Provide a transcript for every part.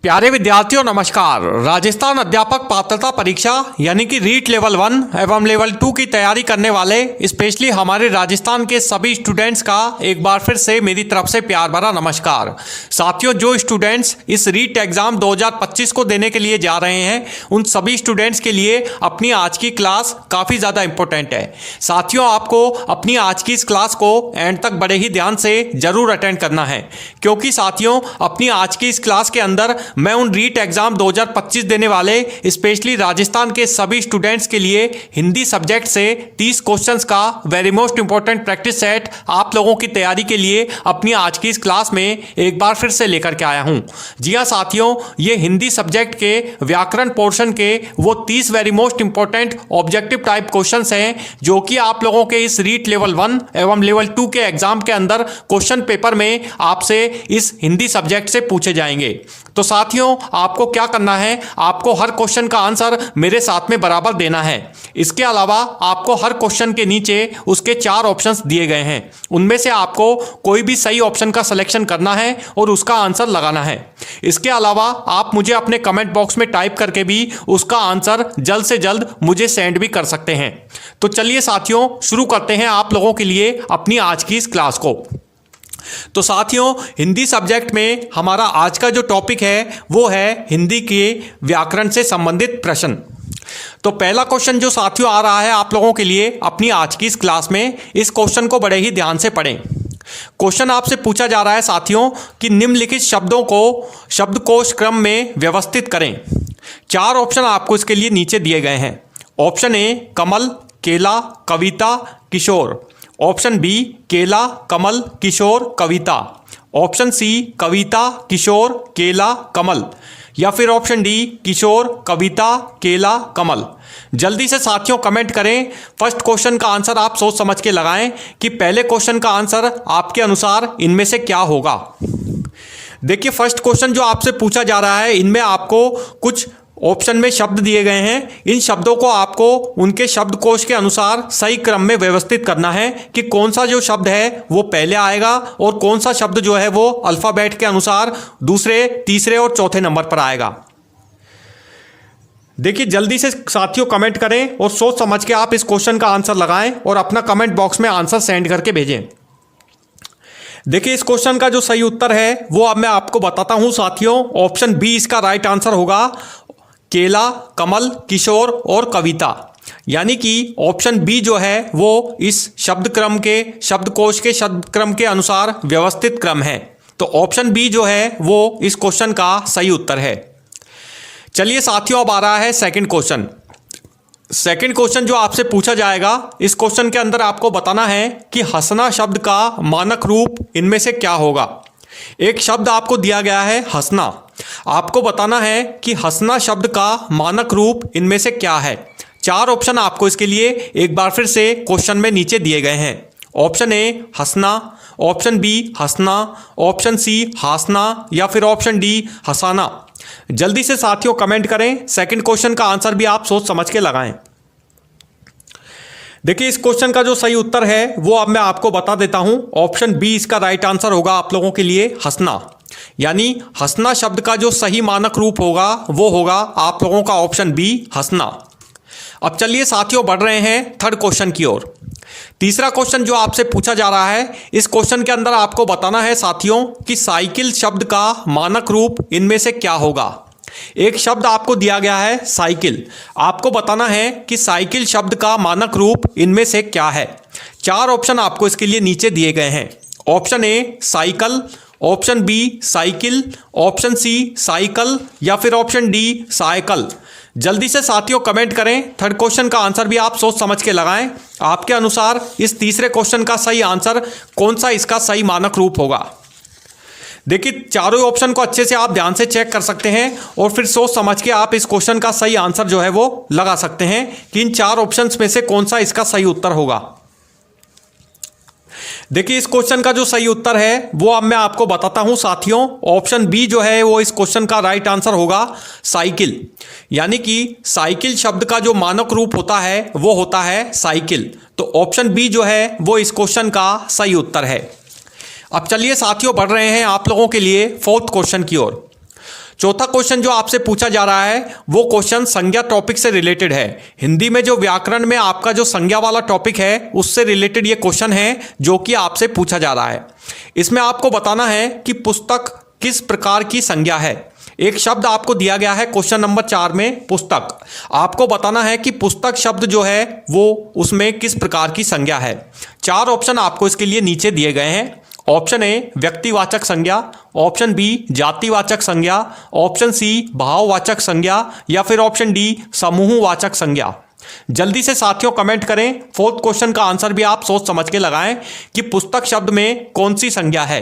प्यारे विद्यार्थियों नमस्कार। राजस्थान अध्यापक पात्रता परीक्षा यानी कि रीट लेवल 1 एवं लेवल 2 की तैयारी करने वाले स्पेशली हमारे राजस्थान के सभी स्टूडेंट्स का एक बार फिर से मेरी तरफ से प्यार भरा नमस्कार। साथियों, जो स्टूडेंट्स इस रीट एग्जाम 2025 को देने के लिए जा रहे हैं उन सभी स्टूडेंट्स के लिए अपनी आज की क्लास काफ़ी ज़्यादा इंपॉर्टेंट है। साथियों, आपको अपनी आज की इस क्लास को एंड तक बड़े ही ध्यान से जरूर अटेंड करना है, क्योंकि साथियों अपनी आज की इस क्लास के अंदर मैं उन रीट एग्जाम 2025 देने वाले स्पेशली राजस्थान के सभी स्टूडेंट्स के लिए हिंदी सब्जेक्ट से 30 क्वेश्चंस का very most important practice set आप लोगों की तैयारी के लिए अपनी आज की इस क्लास में एक बार फिर से लेकर के आया हूं। जी हां साथियों, ये हिंदी सब्जेक्ट के व्याकरण पोर्शन के वो 30 very most important objective type questions हैं जो कि आप लोगों के इस रीट लेवल 1 एवं लेवल 2 के एग्जाम के अंदर क्वेश्चन पेपर में आपसे इस हिंदी सब्जेक्ट से पूछे जाएंगे। तो साथियों, आपको क्या करना है, आपको हर क्वेश्चन का आंसर मेरे साथ में बराबर देना है। इसके अलावा आपको हर क्वेश्चन के नीचे उसके 4 ऑप्शंस दिए गए हैं, उनमें से आपको कोई भी सही ऑप्शन का सिलेक्शन करना है और उसका आंसर लगाना है। इसके अलावा आप मुझे अपने कमेंट बॉक्स में टाइप करके भी उसका आंसर जल्द से जल्द मुझे सेंड भी कर सकते हैं। तो चलिए साथियों, शुरू करते हैं आप लोगों के लिए अपनी आज की इस क्लास को। तो साथियों, हिंदी सब्जेक्ट में हमारा आज का जो टॉपिक है वो है हिंदी के व्याकरण से संबंधित प्रश्न। तो पहला क्वेश्चन जो साथियों आ रहा है आप लोगों के लिए अपनी आज की इस क्लास में, इस क्वेश्चन को बड़े ही ध्यान से पढ़ें। क्वेश्चन आपसे पूछा जा रहा है साथियों कि निम्नलिखित शब्दों को शब्दकोश क्रम में व्यवस्थित करें। 4 ऑप्शन आपको इसके लिए नीचे दिए गए हैं। ऑप्शन ए कमल, केला, कविता, किशोर। ऑप्शन बी केला, कमल, किशोर, कविता। ऑप्शन सी कविता, किशोर, केला, कमल। या फिर ऑप्शन डी किशोर, कविता, केला, कमल। जल्दी से साथियों कमेंट करें। फर्स्ट क्वेश्चन का आंसर आप सोच समझ के लगाएं कि पहले क्वेश्चन का आंसर आपके अनुसार इनमें से क्या होगा। देखिए, फर्स्ट क्वेश्चन जो आपसे पूछा जा रहा है इनमें आपको कुछ ऑप्शन में शब्द दिए गए हैं। इन शब्दों को आपको उनके शब्दकोश के अनुसार सही क्रम में व्यवस्थित करना है कि कौन सा जो शब्द है वो पहले आएगा और कौन सा शब्द जो है वो अल्फाबेट के अनुसार दूसरे, तीसरे और चौथे नंबर पर आएगा। देखिए, जल्दी से साथियों कमेंट करें और सोच समझ के आप इस क्वेश्चन का आंसर लगाएं और अपना कमेंट बॉक्स में आंसर सेंड करके भेजें। देखिए, इस क्वेश्चन का जो सही उत्तर है वो अब मैं आपको बताता हूं साथियों। ऑप्शन बी इसका राइट आंसर होगा, केला, कमल, किशोर और कविता। यानी कि ऑप्शन बी जो है वो इस शब्द क्रम के, शब्दकोश के शब्द क्रम के अनुसार व्यवस्थित क्रम है। तो ऑप्शन बी जो है वो इस क्वेश्चन का सही उत्तर है। चलिए साथियों, अब आ रहा है सेकंड क्वेश्चन। सेकंड क्वेश्चन जो आपसे पूछा जाएगा, इस क्वेश्चन के अंदर आपको बताना है कि हंसना शब्द का मानक रूप इनमें से क्या होगा। एक शब्द आपको दिया गया है हंसना, आपको बताना है कि हंसना शब्द का मानक रूप इनमें से क्या है। 4 ऑप्शन आपको इसके लिए एक बार फिर से क्वेश्चन में नीचे दिए गए हैं। ऑप्शन ए हंसना, ऑप्शन बी हंसना, ऑप्शन सी हासना या फिर ऑप्शन डी हंसाना। जल्दी से साथियों कमेंट करें। सेकंड क्वेश्चन का आंसर भी आप सोच समझ के लगाएं। देखिए, इस क्वेश्चन का जो सही उत्तर है वो अब मैं आपको बता देता हूं। ऑप्शन बी इसका राइट आंसर होगा आप लोगों के लिए हंसना। यानी हंसना शब्द का जो सही मानक रूप होगा वो होगा आप लोगों का ऑप्शन बी हंसना। अब चलिए साथियों बढ़ रहे हैं थर्ड क्वेश्चन की ओर। तीसरा क्वेश्चन जो आपसे पूछा जा रहा है, इस क्वेश्चन के अंदर आपको बताना है साथियों कि साइकिल शब्द का मानक रूप इनमें से क्या होगा। एक शब्द आपको दिया गया है साइकिल, आपको बताना है कि साइकिल शब्द का मानक रूप इनमें से क्या है। 4 ऑप्शन आपको इसके लिए नीचे दिए गए हैं। Option A cycle, option B cycle, option C cycle या फिर ऑप्शन डी साइकिल। जल्दी से साथियों कमेंट करें। थर्ड क्वेश्चन का आंसर भी आप सोच समझ के लगाएं। आपके अनुसार इस तीसरे क्वेश्चन का सही आंसर कौन सा इसका सही मानक रूप होगा। देखिए, चारों ऑप्शन को अच्छे से आप ध्यान से चेक कर सकते हैं और फिर सोच समझ के आप इस क्वेश्चन का सही आंसर जो है वो लगा सकते हैं कि इन 4 ऑप्शंस में से कौन सा इसका सही उत्तर होगा। देखिए, इस क्वेश्चन का जो सही उत्तर है वो अब मैं आपको बताता हूं साथियों। ऑप्शन बी जो है वो इस क्वेश्चन का राइट आंसर होगा साइकिल। यानी कि साइकिल शब्द का जो मानक रूप होता है वो होता है साइकिल। तो ऑप्शन बी जो है वो इस क्वेश्चन का सही उत्तर है। अब चलिए साथियों बढ़ रहे हैं आप लोगों के लिए फोर्थ क्वेश्चन की ओर। चौथा क्वेश्चन जो आपसे पूछा जा रहा है वो क्वेश्चन संज्ञा टॉपिक से रिलेटेड है। हिंदी में जो व्याकरण में आपका जो संज्ञा वाला टॉपिक है उससे रिलेटेड ये क्वेश्चन है जो कि आपसे पूछा जा रहा है। इसमें आपको बताना है कि पुस्तक किस प्रकार की संज्ञा है। एक शब्द आपको दिया गया है क्वेश्चन नंबर 4 में, पुस्तक। आपको बताना है कि पुस्तक शब्द जो है वो उसमें किस प्रकार की संज्ञा है। 4 ऑप्शन आपको इसके लिए नीचे दिए गए हैं। ऑप्शन ए व्यक्तिवाचक संज्ञा, ऑप्शन बी जातिवाचक संज्ञा, ऑप्शन सी भाववाचक संज्ञा या फिर ऑप्शन डी समूहवाचक संज्ञा। जल्दी से साथियों कमेंट करें। फोर्थ क्वेश्चन का आंसर भी आप सोच समझ के लगाएं कि पुस्तक शब्द में कौन सी संज्ञा है।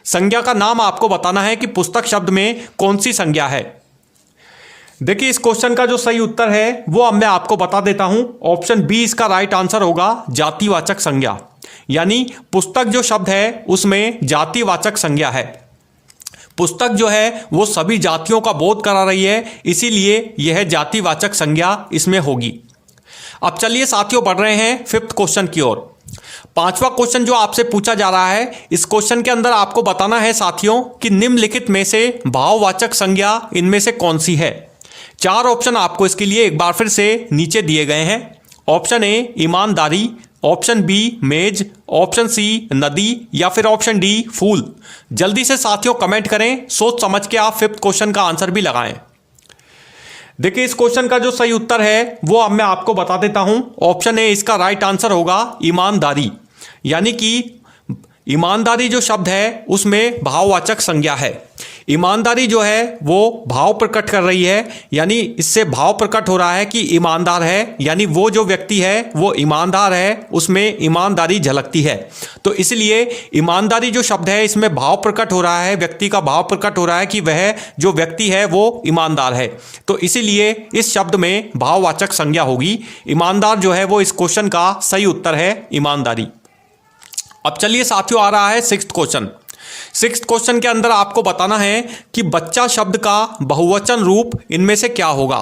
संज्ञा का नाम आपको बताना है कि पुस्तक शब्द में कौन सी संज्ञा है। देखिए इस क्वेश्चन का जो सही उत्तर है वो अब मैं आपको बता देता हूं। ऑप्शन बी इसका राइट आंसर होगा, जातिवाचक संज्ञा। यानी पुस्तक जो शब्द है उसमें जातिवाचक संज्ञा है। पुस्तक जो है वो सभी जातियों का बोध करा रही है, इसीलिए यह जातिवाचक संज्ञा इसमें होगी। अब चलिए साथियों बढ़ रहे हैं फिफ्थ क्वेश्चन की ओर। 5वां क्वेश्चन जो आपसे पूछा जा रहा है, इस क्वेश्चन के अंदर आपको बताना है साथियों कि निम्नलिखित में से भाववाचक संज्ञा इनमें से कौन सी है। 4 ऑप्शन आपको इसके लिए एक बार फिर से नीचे दिए गए हैं। ऑप्शन ए ईमानदारी, ऑप्शन बी मेज, ऑप्शन सी नदी या फिर ऑप्शन डी फूल। जल्दी से साथियों कमेंट करें, सोच समझ के आप फिफ्थ क्वेश्चन का आंसर भी लगाएं। देखिए इस क्वेश्चन का जो सही उत्तर है वो अब मैं आपको बता देता हूं। ऑप्शन ए इसका राइट आंसर होगा, ईमानदारी। यानी कि ईमानदारी जो शब्द है उसमें भाववाचक संज्ञा है। ईमानदारी जो है वो भाव प्रकट कर रही है, यानी इससे भाव प्रकट हो रहा है कि ईमानदार है, यानी वो जो व्यक्ति है वो ईमानदार है, उसमें ईमानदारी झलकती है। तो इसलिए ईमानदारी जो शब्द है इसमें भाव प्रकट हो रहा है, व्यक्ति का भाव प्रकट हो रहा है कि वह जो व्यक्ति है वो ईमानदार है। तो इसीलिए इस शब्द में भाववाचक संज्ञा होगी। ईमानदार जो है वो इस क्वेश्चन का सही उत्तर है, ईमानदारी। अब चलिए साथियों आ रहा है सिक्स्थ क्वेश्चन। सिक्स्थ क्वेश्चन के अंदर आपको बताना है कि बच्चा शब्द का बहुवचन रूप इनमें से क्या होगा।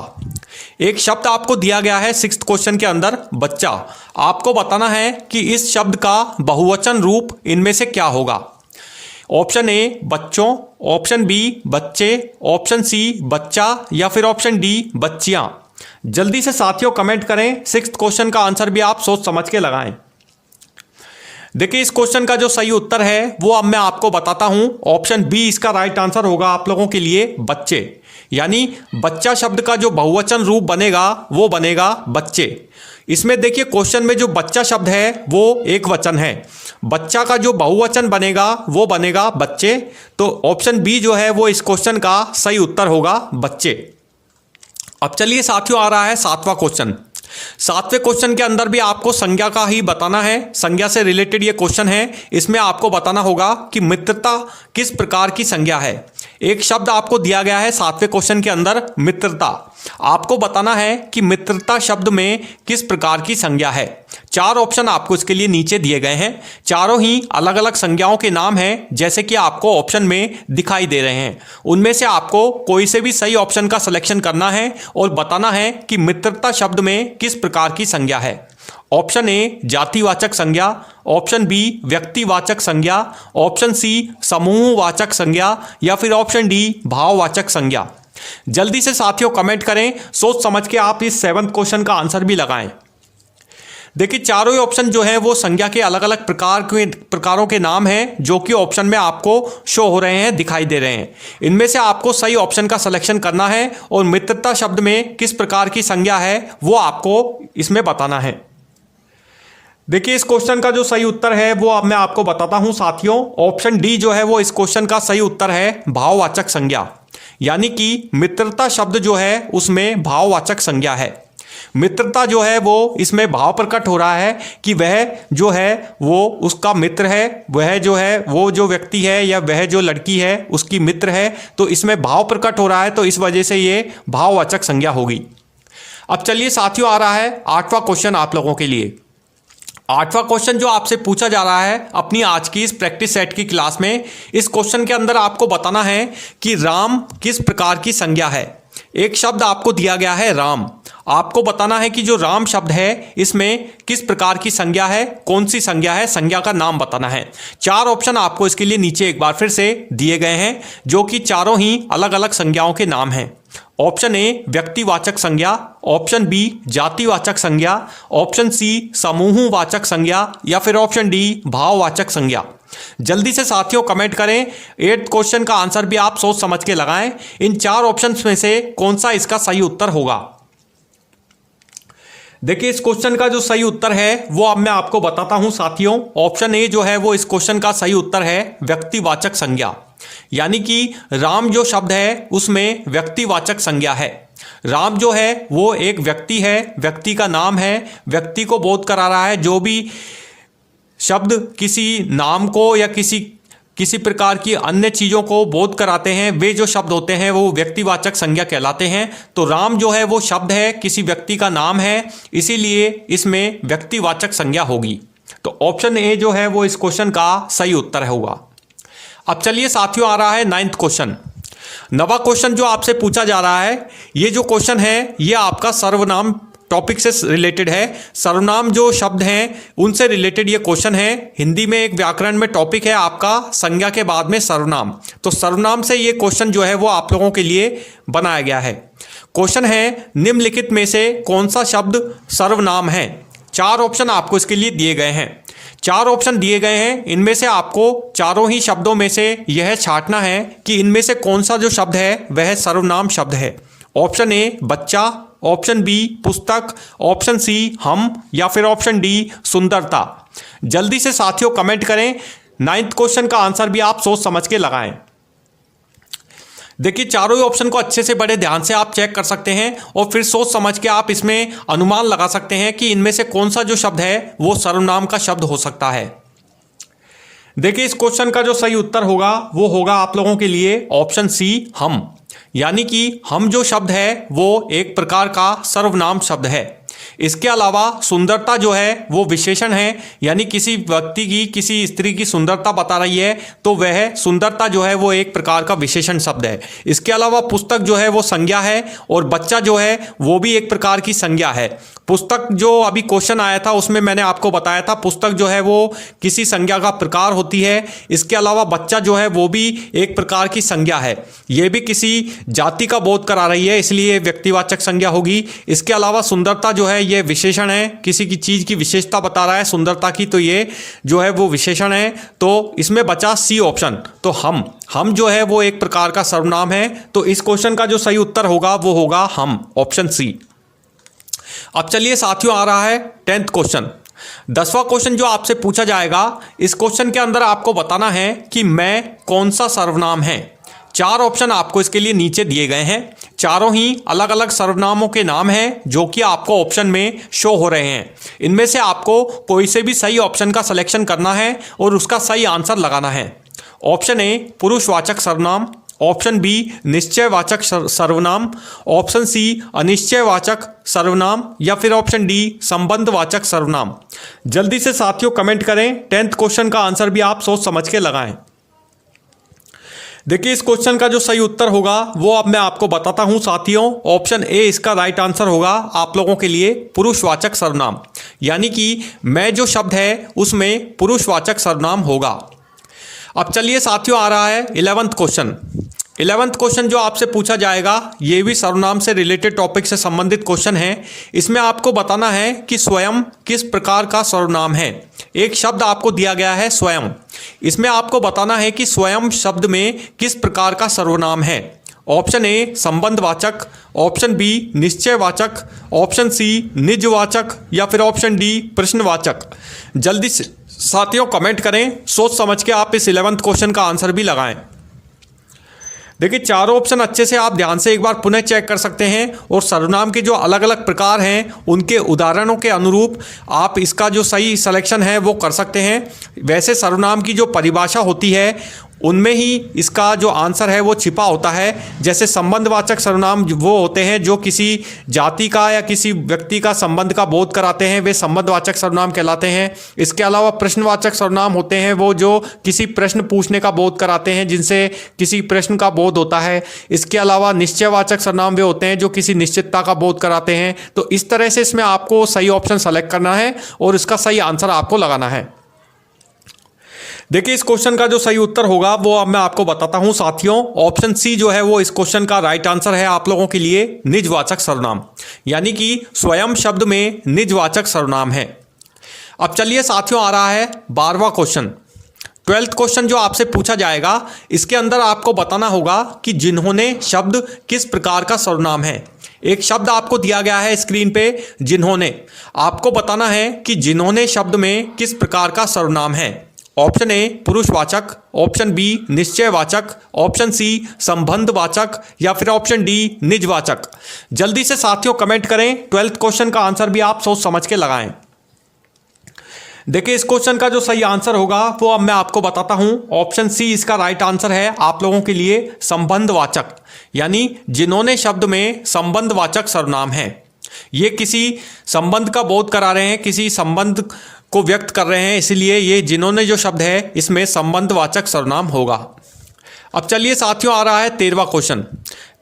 एक शब्द आपको दिया गया है सिक्स्थ क्वेश्चन के अंदर, बच्चा। आपको बताना है कि इस शब्द का बहुवचन रूप इनमें से क्या होगा। ऑप्शन ए बच्चों, ऑप्शन बी बच्चे, ऑप्शन सी बच्चा या फिर ऑप्शन डी बच्चियां। जल्दी से साथियों कमेंट करें। सिक्स्थ क्वेश्चन का आंसर भी आप सोच समझ के लगाएं। देखिए इस क्वेश्चन का जो सही उत्तर है वो अब मैं आपको बताता हूं। ऑप्शन बी इसका राइट आंसर होगा आप लोगों के लिए, बच्चे। यानी बच्चा शब्द का जो बहुवचन रूप बनेगा वो बनेगा बच्चे। इसमें देखिए क्वेश्चन में जो बच्चा शब्द है वो एक वचन है, बच्चा का जो बहुवचन बनेगा वो बनेगा बच्चे। तो ऑप्शन बी जो है वो इस क्वेश्चन का सही उत्तर होगा, बच्चे। अब चलिए साथियों आ रहा है 7वां क्वेश्चन। 7वें क्वेश्चन के अंदर भी आपको संज्ञा का ही बताना है, संज्ञा से रिलेटेड ये क्वेश्चन है। इसमें आपको बताना होगा कि मित्रता किस प्रकार की संज्ञा है। एक शब्द आपको दिया गया है 7वें क्वेश्चन के अंदर, मित्रता। आपको बताना है कि मित्रता शब्द में किस प्रकार की संज्ञा है। 4 ऑप्शन आपको इसके लिए नीचे दिए गए हैं। चारों ही अलग अलग संज्ञाओं के नाम हैं, जैसे कि आपको ऑप्शन में दिखाई दे रहे हैं। उनमें से आपको कोई से भी सही ऑप्शन का सिलेक्शन करना है और बताना है कि मित्रता शब्द में किस प्रकार की संज्ञा है। ऑप्शन ए जातिवाचक संज्ञा, ऑप्शन बी व्यक्तिवाचक संज्ञा, ऑप्शन सी समूहवाचक संज्ञा या फिर ऑप्शन डी भाववाचक संज्ञा। जल्दी से साथियों कमेंट करें, सोच समझ के आप इस 7वें क्वेश्चन का आंसर भी लगाएं। देखिए चारों ही ऑप्शन जो है वो संज्ञा के अलग अलग प्रकारों के नाम हैं, जो कि ऑप्शन में आपको शो हो रहे हैं, दिखाई दे रहे हैं। इनमें से आपको सही ऑप्शन का सिलेक्शन करना है और मित्रता शब्द में किस प्रकार की संज्ञा है वो आपको इसमें बताना है। देखिए इस क्वेश्चन का जो सही उत्तर है वो अब मैं आपको बताता हूं साथियों। ऑप्शन डी जो है वो इस क्वेश्चन का सही उत्तर है, भाववाचक संज्ञा। यानी कि मित्रता शब्द जो है उसमें भाववाचक संज्ञा है। मित्रता जो है वो इसमें भाव प्रकट हो रहा है कि वह जो है वो उसका मित्र है, वह जो है वो जो व्यक्ति है या वह जो लड़की है उसकी मित्र है। तो इसमें भाव प्रकट हो रहा है, तो इस वजह से ये भाववाचक संज्ञा होगी। अब चलिए साथियों आ रहा है 8वां क्वेश्चन आप लोगों के लिए। 8वां क्वेश्चन जो आपसे पूछा जा रहा है अपनी आज की इस प्रैक्टिस सेट की क्लास में, इस क्वेश्चन के अंदर आपको बताना है कि राम किस प्रकार की संज्ञा है। एक शब्द आपको दिया गया है राम। आपको बताना है कि जो राम शब्द है इसमें किस प्रकार की संज्ञा है, कौन सी संज्ञा है, संज्ञा का नाम बताना है। 4 ऑप्शन आपको इसके लिए नीचे एक बार फिर से दिए गए हैं, जो कि चारों ही अलग अलग संज्ञाओं के नाम हैं। ऑप्शन ए व्यक्तिवाचक संज्ञा, ऑप्शन बी जातिवाचक संज्ञा, ऑप्शन सी समूहवाचक संज्ञा या फिर ऑप्शन डी भाववाचक संज्ञा। जल्दी से साथियों कमेंट करें। 8th क्वेश्चन का आंसर भी आप सोच समझ के लगाएं। इन 4 ऑप्शंस में से कौन सा इसका सही उत्तर होगा। देखिए इस क्वेश्चन का जो सही उत्तर है वो अब मैं आपको बताता हूं साथियों। ऑप्शन ए जो है वो इस क्वेश्चन का सही उत्तर है व्यक्तिवाचक संज्ञा, यानी कि राम जो शब्द है उसमें व्यक्तिवाचक संज्ञा है। राम जो है वो एक व्यक्ति है, व्यक्ति का नाम है, व्यक्ति को बोध करा रहा है। जो भी शब्द किसी नाम को या किसी प्रकार की अन्य चीज़ों को बोध कराते हैं, वे जो शब्द होते हैं वो व्यक्तिवाचक संज्ञा कहलाते हैं। तो राम जो है वो शब्द है, किसी व्यक्ति का नाम है, इसीलिए इसमें व्यक्तिवाचक संज्ञा होगी। तो ऑप्शन ए जो है वो इस क्वेश्चन का सही उत्तर होगा। अब चलिए साथियों आ रहा है 9th क्वेश्चन। 9वां क्वेश्चन जो आपसे पूछा जा रहा है, ये जो क्वेश्चन है ये आपका सर्वनाम टॉपिक से रिलेटेड है। सर्वनाम जो शब्द हैं उनसे रिलेटेड ये क्वेश्चन है। हिंदी में एक व्याकरण में टॉपिक है आपका संज्ञा के बाद में सर्वनाम। तो सर्वनाम से ये क्वेश्चन जो है वो आप लोगों के लिए बनाया गया है। क्वेश्चन है निम्नलिखित में से कौन सा शब्द सर्वनाम है। 4 ऑप्शन आपको इसके लिए दिए गए हैं। 4 ऑप्शन दिए गए हैं, इनमें से आपको चारों ही शब्दों में से यह छांटना है कि इनमें से कौन सा जो शब्द है वह सर्वनाम शब्द है। ऑप्शन ए बच्चा, ऑप्शन बी पुस्तक, ऑप्शन सी हम या फिर ऑप्शन डी सुंदरता। जल्दी से साथियों कमेंट करें। 9th क्वेश्चन का आंसर भी आप सोच समझ के लगाएं। देखिए चारों ही ऑप्शन को अच्छे से बड़े ध्यान से आप चेक कर सकते हैं और फिर सोच समझ के आप इसमें अनुमान लगा सकते हैं कि इनमें से कौन सा जो शब्द है वो सर्वनाम का शब्द हो सकता है। देखिए इस क्वेश्चन का जो सही उत्तर होगा वो होगा आप लोगों के लिए ऑप्शन सी हम, यानी कि हम जो शब्द है वो एक प्रकार का सर्वनाम शब्द है। इसके अलावा सुंदरता जो है वो विशेषण है, यानी किसी व्यक्ति की किसी स्त्री की सुंदरता बता रही है तो वह सुंदरता जो है वो एक प्रकार का विशेषण शब्द है। इसके अलावा पुस्तक जो है वो संज्ञा है और बच्चा जो है वो भी एक प्रकार की संज्ञा है। पुस्तक जो अभी क्वेश्चन आया था उसमें मैंने आपको बताया था पुस्तक जो है वो किसी संज्ञा का प्रकार होती है। इसके अलावा बच्चा जो है वो भी एक प्रकार की संज्ञा है, ये भी किसी जाति का बोध करा रही है, इसलिए व्यक्तिवाचक संज्ञा होगी। इसके अलावा सुंदरता जो है ये विशेषण है, किसी की चीज की विशेषता बता रहा है सुंदरता की, तो ये जो है वो विशेषण है। तो इसमें बचा सी ऑप्शन। तो हम जो है वो एक प्रकार का सर्वनाम है। तो इस क्वेश्चन का जो सही उत्तर होगा वो होगा हम, ऑप्शन सी। अब चलिए साथियों आ रहा है 10th क्वेश्चन। 10वां क्वेश्चन जो आपसे पूछा जाएगा, इस क्वेश्चन के अंदर आपको बताना है कि मैं कौन सा सर्वनाम है। 4 ऑप्शन आपको इसके लिए नीचे दिए गए हैं। चारों ही अलग अलग सर्वनामों के नाम हैं जो कि आपको ऑप्शन में शो हो रहे हैं। इनमें से आपको कोई से भी सही ऑप्शन का सिलेक्शन करना है और उसका सही आंसर लगाना है। ऑप्शन ए पुरुषवाचक सर्वनाम, ऑप्शन बी निश्चयवाचक सर्वनाम, ऑप्शन सी अनिश्चयवाचक सर्वनाम या फिर ऑप्शन डी संबंधवाचक सर्वनाम। जल्दी से साथियों कमेंट करें। 10th क्वेश्चन का आंसर भी आप सोच समझ के लगाएं। देखिए इस क्वेश्चन का जो सही उत्तर होगा वो अब मैं आपको बताता हूं साथियों। ऑप्शन ए इसका राइट आंसर होगा आप लोगों के लिए पुरुषवाचक सर्वनाम, यानी कि मैं जो शब्द है उसमें पुरुषवाचक सर्वनाम होगा। अब चलिए साथियों आ रहा है 11th क्वेश्चन। 11th क्वेश्चन जो आपसे पूछा जाएगा ये भी सर्वनाम से रिलेटेड टॉपिक से संबंधित क्वेश्चन है। इसमें आपको बताना है कि स्वयं किस प्रकार का सर्वनाम है। एक शब्द आपको दिया गया है स्वयं, इसमें आपको बताना है कि स्वयं शब्द में किस प्रकार का सर्वनाम है। ऑप्शन ए संबंधवाचक, ऑप्शन बी निश्चयवाचक, ऑप्शन सी निजवाचक या फिर ऑप्शन डी प्रश्नवाचक। जल्दी से साथियों कमेंट करें, सोच समझ के आप इस 11th क्वेश्चन का आंसर भी लगाएं। देखिए चारों ऑप्शन अच्छे से आप ध्यान से एक बार पुनः चेक कर सकते हैं और सर्वनाम के जो अलग अलग प्रकार हैं उनके उदाहरणों के अनुरूप आप इसका जो सही सिलेक्शन है वो कर सकते हैं। वैसे सर्वनाम की जो परिभाषा होती है उनमें ही इसका जो आंसर है वो छिपा होता है। जैसे संबंधवाचक सर्वनाम वो होते हैं जो किसी जाति का या किसी व्यक्ति का संबंध का बोध कराते हैं, वे संबंधवाचक सर्वनाम कहलाते हैं। इसके अलावा प्रश्नवाचक सर्वनाम होते हैं वो जो किसी प्रश्न पूछने का बोध कराते हैं, जिनसे किसी प्रश्न का बोध होता है। इसके अलावा निश्चयवाचक सर्वनाम वे होते हैं जो किसी निश्चितता का बोध कराते हैं। तो इस तरह से इसमें आपको सही ऑप्शन सेलेक्ट करना है और इसका सही आंसर आपको लगाना है। देखिए इस क्वेश्चन का जो सही उत्तर होगा वो अब मैं आपको बताता हूं साथियों। ऑप्शन सी जो है वो इस क्वेश्चन का राइट आंसर है आप लोगों के लिए, निजवाचक सर्वनाम, यानी कि स्वयं शब्द में निजवाचक सर्वनाम है। अब चलिए साथियों आ रहा है 12वां क्वेश्चन। 12th क्वेश्चन जो आपसे पूछा जाएगा, इसके अंदर आपको बताना होगा कि जिन्होंने शब्द किस प्रकार का सर्वनाम है। एक शब्द आपको दिया गया है स्क्रीन पे, जिन्होंने। आपको बताना है कि जिन्होंने शब्द में किस प्रकार का सर्वनाम है। ऑप्शन ए पुरुषवाचक, ऑप्शन बी निश्चयवाचक, ऑप्शन सी संबंधवाचक या फिर ऑप्शन डी निजवाचक। जल्दी से साथियों कमेंट करें। 12th क्वेश्चन का आंसर भी आप सोच समझ के लगाएं। देखिए इस क्वेश्चन का जो सही आंसर होगा वो अब मैं आपको बताता हूं। ऑप्शन सी इसका राइट आंसर है आप लोगों के लिए, संबंधवाचक, यानी जिन्होंने शब्द में संबंधवाचक सर्वनाम है। ये किसी संबंध का बोध करा रहे हैं, किसी संबंध को व्यक्त कर रहे हैं, इसलिए ये जिन्होंने जो शब्द है इसमें संबंधवाचक सर्वनाम होगा। अब चलिए साथियों आ रहा है 13वां क्वेश्चन।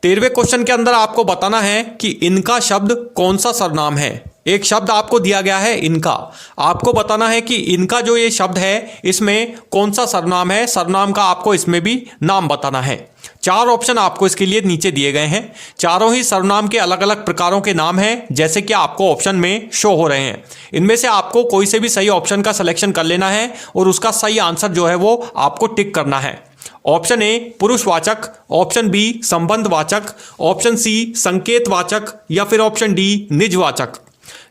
13वें क्वेश्चन के अंदर आपको बताना है कि इनका शब्द कौन सा सर्वनाम है। एक शब्द आपको दिया गया है इनका, आपको बताना है कि इनका जो ये शब्द है इसमें कौन सा सर्वनाम है। सर्वनाम का आपको इसमें भी नाम बताना है। 4 ऑप्शन आपको इसके लिए नीचे दिए गए हैं। चारों ही सर्वनाम के अलग अलग प्रकारों के नाम हैं, जैसे कि आपको ऑप्शन में शो हो रहे हैं। इनमें से आपको कोई से भी सही ऑप्शन का सिलेक्शन कर लेना है और उसका सही आंसर जो है वो आपको टिक करना है। ऑप्शन ए पुरुषवाचक, ऑप्शन बी संबंधवाचक, ऑप्शन सी संकेतवाचक या फिर ऑप्शन डी निजवाचक।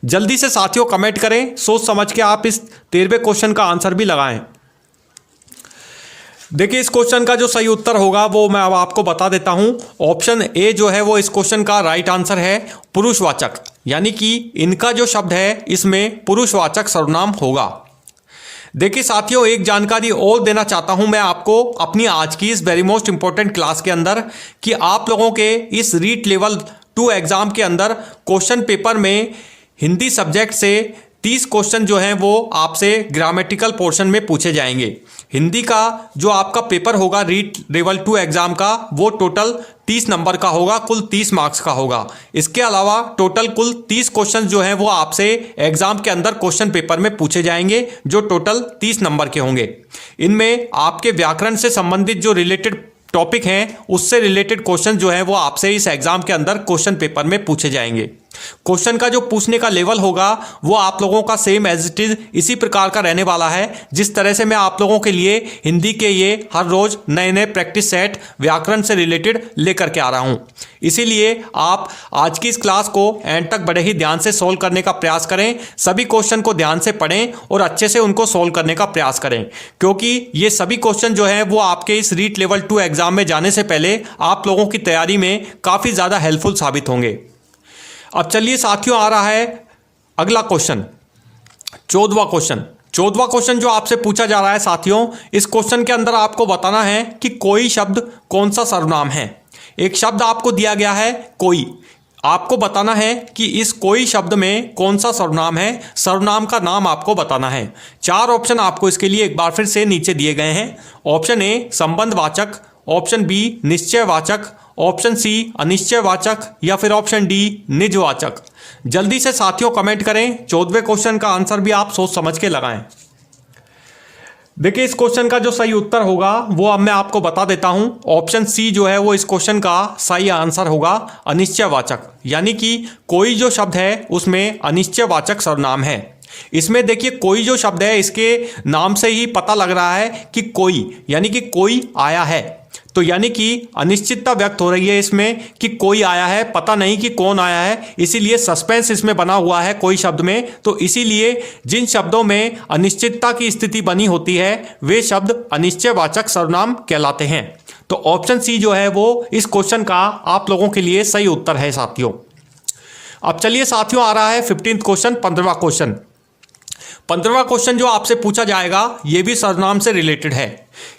जल्दी से साथियों कमेंट करें, सोच समझ के आप इस 13वें क्वेश्चन का आंसर भी लगाएं। देखिए इस क्वेश्चन का जो सही उत्तर होगा वो मैं अब आपको बता देता हूं। ऑप्शन ए जो है वो इस क्वेश्चन का राइट आंसर है, पुरुषवाचक, यानी कि इनका जो शब्द है इसमें पुरुषवाचक सर्वनाम होगा। देखिए साथियों एक जानकारी और देना चाहता हूं मैं आपको अपनी आज की इस वेरी मोस्ट इंपॉर्टेंट क्लास के अंदर, कि आप लोगों के इस रीट लेवल 2 एग्जाम के अंदर क्वेश्चन पेपर में हिंदी सब्जेक्ट से 30 क्वेश्चन जो हैं वो आपसे ग्रामेटिकल पोर्शन में पूछे जाएंगे। हिंदी का जो आपका पेपर होगा रीट लेवल 2 एग्जाम का, वो टोटल 30 नंबर का होगा, कुल 30 मार्क्स का होगा। इसके अलावा टोटल कुल 30 क्वेश्चन जो हैं वो आपसे एग्जाम के अंदर क्वेश्चन पेपर में पूछे जाएंगे, जो टोटल 30 नंबर के होंगे। इनमें आपके व्याकरण से संबंधित जो रिलेटेड टॉपिक हैं उससे रिलेटेड क्वेश्चन जो है वो आपसे इस एग्जाम के अंदर क्वेश्चन पेपर में पूछे जाएंगे। क्वेश्चन का जो पूछने का लेवल होगा वो आप लोगों का सेम एज इट इज इसी प्रकार का रहने वाला है, जिस तरह से मैं आप लोगों के लिए हिंदी के ये हर रोज नए नए प्रैक्टिस सेट व्याकरण से रिलेटेड लेकर के आ रहा हूं। इसीलिए आप आज की इस क्लास को एंड तक बड़े ही ध्यान से सोल्व करने का प्रयास करें। सभी क्वेश्चन को ध्यान से पढ़ें और अच्छे से उनको सोल्व करने का प्रयास करें, क्योंकि ये सभी क्वेश्चन जो हैं वो आपके इस रीट लेवल 2 एग्जाम में जाने से पहले आप लोगों की तैयारी में काफ़ी ज़्यादा हेल्पफुल साबित होंगे। अब चलिए साथियों आ रहा है अगला क्वेश्चन, 14वां क्वेश्चन। 14वां क्वेश्चन जो आपसे पूछा जा रहा है साथियों, इस क्वेश्चन के अंदर आपको बताना है कि कोई शब्द कौन सा सर्वनाम है। एक शब्द आपको दिया गया है कोई, आपको बताना है कि इस कोई शब्द में कौन सा सर्वनाम है। सर्वनाम का नाम आपको बताना है। 4 ऑप्शन आपको इसके लिए एक बार फिर से नीचे दिए गए हैं। ऑप्शन ए संबंधवाचक, ऑप्शन बी निश्चयवाचक, ऑप्शन सी अनिश्चयवाचक या फिर ऑप्शन डी निजवाचक। जल्दी से साथियों कमेंट करें। 14वें क्वेश्चन का आंसर भी आप सोच समझ के लगाएं। देखिए इस क्वेश्चन का जो सही उत्तर होगा वो अब मैं आपको बता देता हूं। ऑप्शन सी जो है वो इस क्वेश्चन का सही आंसर होगा, अनिश्चयवाचक, यानी कि कोई जो शब्द है उसमें अनिश्चयवाचक सर्वनाम है। इसमें देखिए कोई जो शब्द है इसके नाम से ही पता लग रहा है कि कोई, यानी कि कोई आया है, तो यानी कि अनिश्चितता व्यक्त हो रही है इसमें कि कोई आया है, पता नहीं कि कौन आया है, इसीलिए सस्पेंस इसमें बना हुआ है कोई शब्द में। तो इसीलिए जिन शब्दों में अनिश्चितता की स्थिति बनी होती है वे शब्द अनिश्चयवाचक सर्वनाम कहलाते हैं। तो ऑप्शन सी जो है वो इस क्वेश्चन का आप लोगों के लिए सही उत्तर है साथियों। अब चलिए साथियों आ रहा है 15th क्वेश्चन, 15वां क्वेश्चन। 15वां क्वेश्चन जो आपसे पूछा जाएगा ये भी सर्वनाम से रिलेटेड है।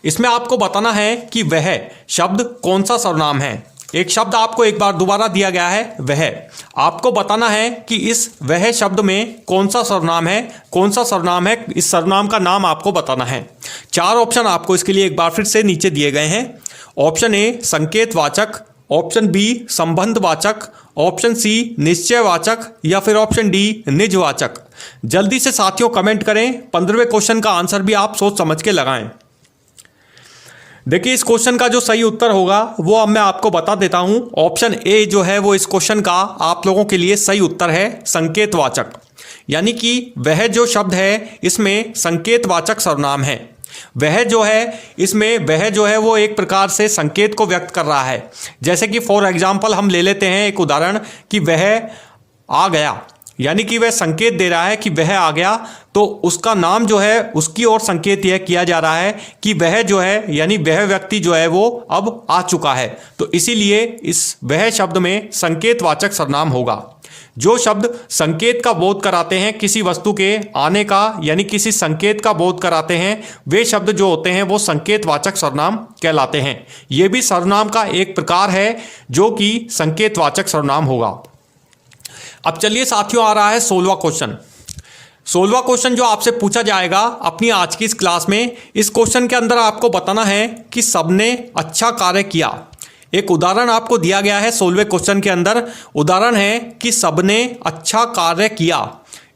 इसमें आपको बताना है कि वह शब्द कौन सा सर्वनाम है। एक शब्द आपको एक बार दोबारा दिया गया है वह, आपको बताना है कि इस वह शब्द में कौन सा सर्वनाम है, कौन सा सर्वनाम है, इस सर्वनाम का नाम आपको बताना है। 4 ऑप्शन आपको इसके लिए एक बार फिर से नीचे दिए गए हैं। ऑप्शन ए संकेतवाचक, ऑप्शन बी संबंधवाचक, ऑप्शन सी निश्चयवाचक या फिर ऑप्शन डी निजवाचक। जल्दी से साथियों कमेंट करें। 15वें क्वेश्चन का आंसर भी आप सोच समझ के लगाएं। देखिए इस क्वेश्चन का जो सही उत्तर होगा वो अब मैं आपको बता देता हूं। ऑप्शन ए जो है वो इस क्वेश्चन का आप लोगों के लिए सही उत्तर है, संकेतवाचक। यानी कि वह जो शब्द है इसमें संकेतवाचक सर्वनाम है। वह जो है इसमें वह जो है वो एक प्रकार से संकेत को व्यक्त कर रहा है। जैसे कि फॉर एग्जाम्पल हम ले लेते हैं एक उदाहरण कि वह आ गया, यानी कि वह संकेत दे रहा है कि वह आ गया, तो उसका नाम जो है उसकी ओर संकेत यह किया जा रहा है कि वह जो है यानी वह व्यक्ति जो है वो अब आ चुका है। तो इसीलिए इस वह शब्द में संकेतवाचक सर्वनाम होगा। जो शब्द संकेत का बोध कराते हैं, किसी वस्तु के आने का यानी किसी संकेत का बोध कराते हैं, वे शब्द जो होते हैं वो संकेतवाचक सर्वनाम कहलाते हैं। ये भी सर्वनाम का एक प्रकार है जो कि संकेतवाचक सर्वनाम होगा। अब चलिए साथियों, आ रहा है 16वां क्वेश्चन। 16वां क्वेश्चन जो आपसे पूछा जाएगा अपनी आज की इस क्लास में, इस क्वेश्चन के अंदर आपको बताना है कि सबने अच्छा कार्य किया। एक उदाहरण आपको दिया गया है 16वें क्वेश्चन के अंदर। उदाहरण है कि सबने अच्छा कार्य किया।